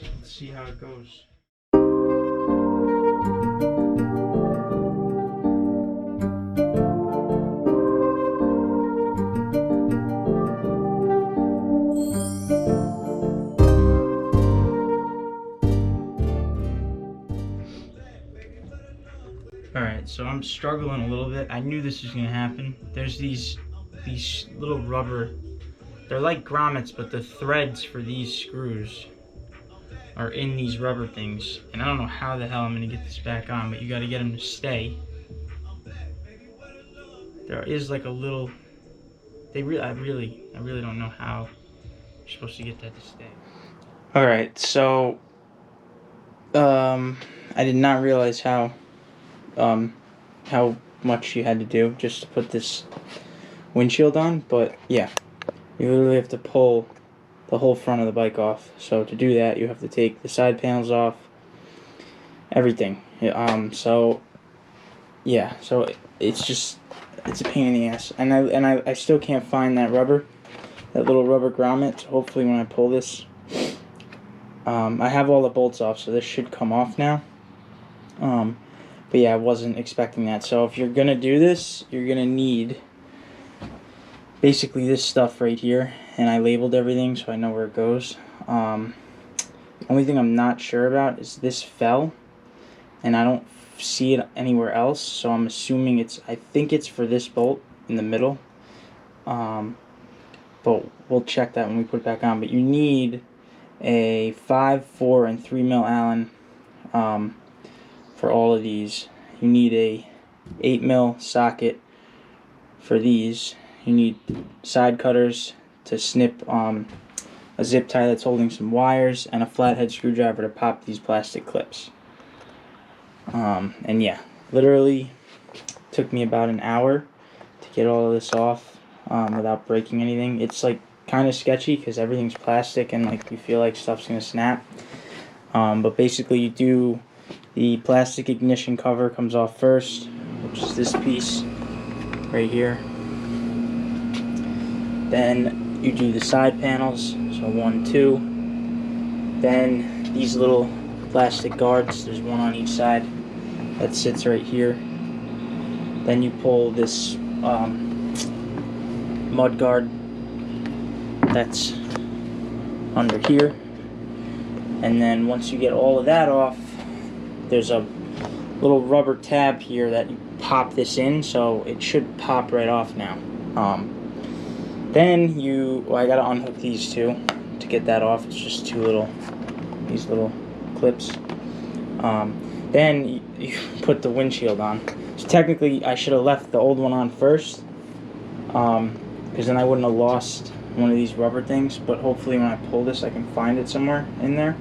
Let's see how it goes. Alright, so I'm struggling a little bit. I knew this was gonna happen. There's these little rubber, they're like grommets, but the threads for these screws are in these rubber things. And I don't know how the hell I'm gonna get this back on, but you gotta get them to stay. There is like a little, I really don't know how you're supposed to get that to stay. Alright, so I did not realize how much you had to do just to put this windshield on, but yeah, you literally have to pull the whole front of the bike off. So to do that, you have to take the side panels off, everything. So yeah, so it's a pain in the ass, and I still can't find that little rubber grommet. So hopefully when I pull this, I have all the bolts off, so this should come off now. But yeah, I wasn't expecting that. So if you're gonna do this, you're gonna need basically this stuff right here, and I labeled everything so I know where it goes. The only thing I'm not sure about is this fell, and I don't see it anywhere else, so I'm assuming I think it's for this bolt in the middle. But we'll check that when we put it back on. But you need a 5, 4, and 3 mil Allen for all of these. You need a 8 mil socket for these. You need side cutters to snip a zip tie that's holding some wires, and a flathead screwdriver to pop these plastic clips. And yeah, literally took me about an hour to get all of this off without breaking anything. It's like kind of sketchy because everything's plastic and like you feel like stuff's gonna snap. But basically you do the plastic ignition cover comes off first, which is this piece right here. Then you do the side panels, so 1, 2. Then these little plastic guards, there's one on each side that sits right here. Then you pull this mud guard that's under here, and then once you get all of that off, there's a little rubber tab here that you pop this in, so it should pop right off now. Then I gotta unhook these two to get that off. It's just these little clips. Then you put the windshield on. So technically I should have left the old one on first, because then I wouldn't have lost one of these rubber things, but hopefully when I pull this I can find it somewhere in there.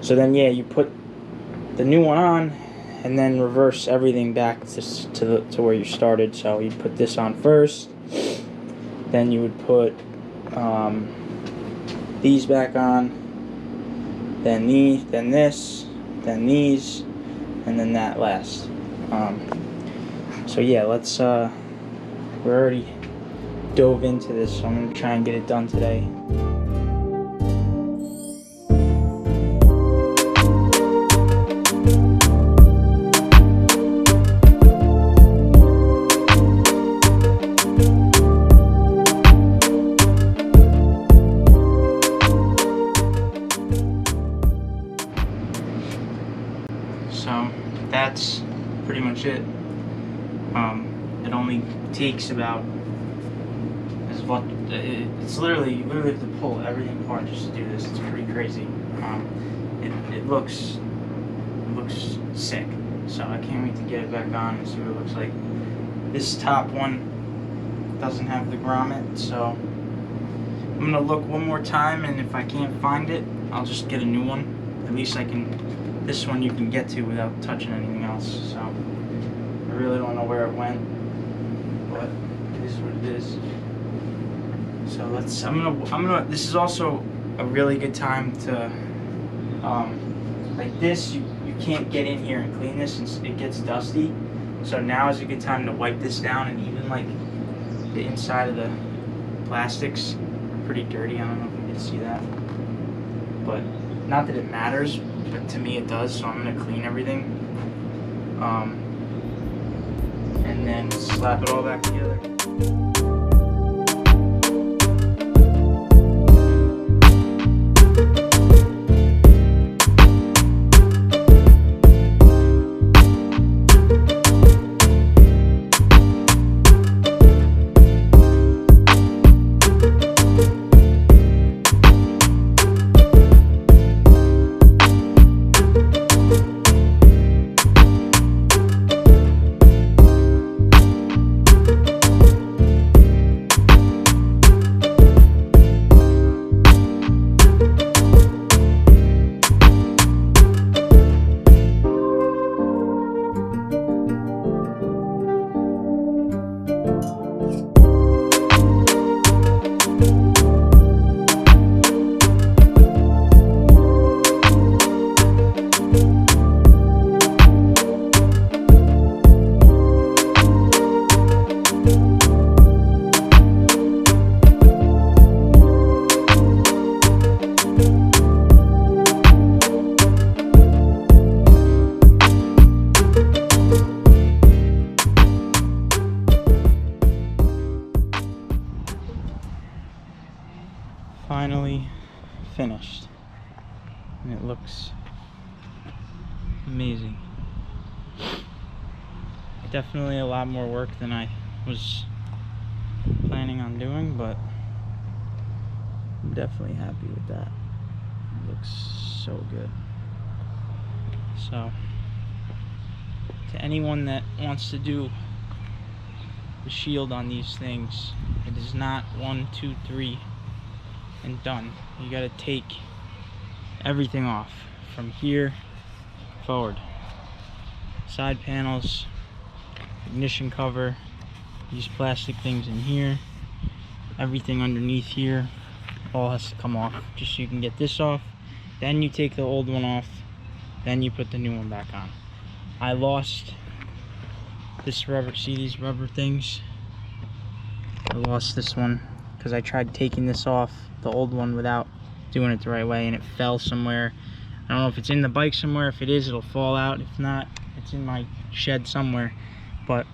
So then yeah, you put the new one on and then reverse everything back to where you started. So you'd put this on first, then you would put these back on, then these, then this, then these, and then that last. So yeah, let's we're already dove into this, so I'm gonna try and get it done today. So that's pretty much it. It only takes about it's literally you have to pull everything apart just to do this. It's pretty crazy. It looks sick. So I can't wait to get it back on and see what it looks like. This top one doesn't have the grommet, so I'm gonna look one more time, and if I can't find it, I'll just get a new one. At least I can. This one you can get to without touching anything else. So I really don't know where it went, but it is what it is. So this is also a really good time to, like this, you can't get in here and clean this, and it gets dusty. So now is a good time to wipe this down, and even like the inside of the plastics are pretty dirty. I don't know if you can see that. but not that it matters, but to me it does, so I'm going to clean everything. And then slap it all back together. Finally finished, and it looks amazing. Definitely a lot more work than I was planning on doing, but I'm definitely happy with that. It looks so good. So to anyone that wants to do the shield on these things, it is not 1, 2, 3 and done. You gotta take everything off from here forward. Side panels, ignition cover, these plastic things in here, everything underneath here, all has to come off just so you can get this off. Then you take the old one off, then you put the new one back on. I lost this rubber, see these rubber things? I lost this one because I tried taking this off, the old one, without doing it the right way, and it fell somewhere. I don't know if it's in the bike somewhere. If it is, it'll fall out. If not, it's in my shed somewhere. But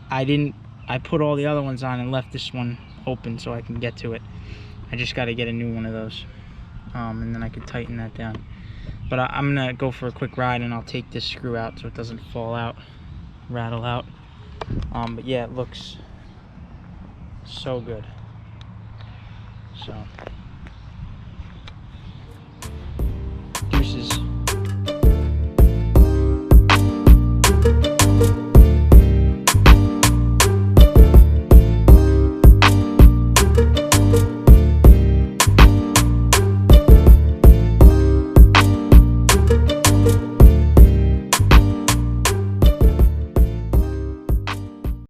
I put all the other ones on and left this one open so I can get to it. I just got to get a new one of those, and then I could tighten that down. But I'm gonna go for a quick ride, and I'll take this screw out so it doesn't fall out, rattle out. But yeah, it looks so good. So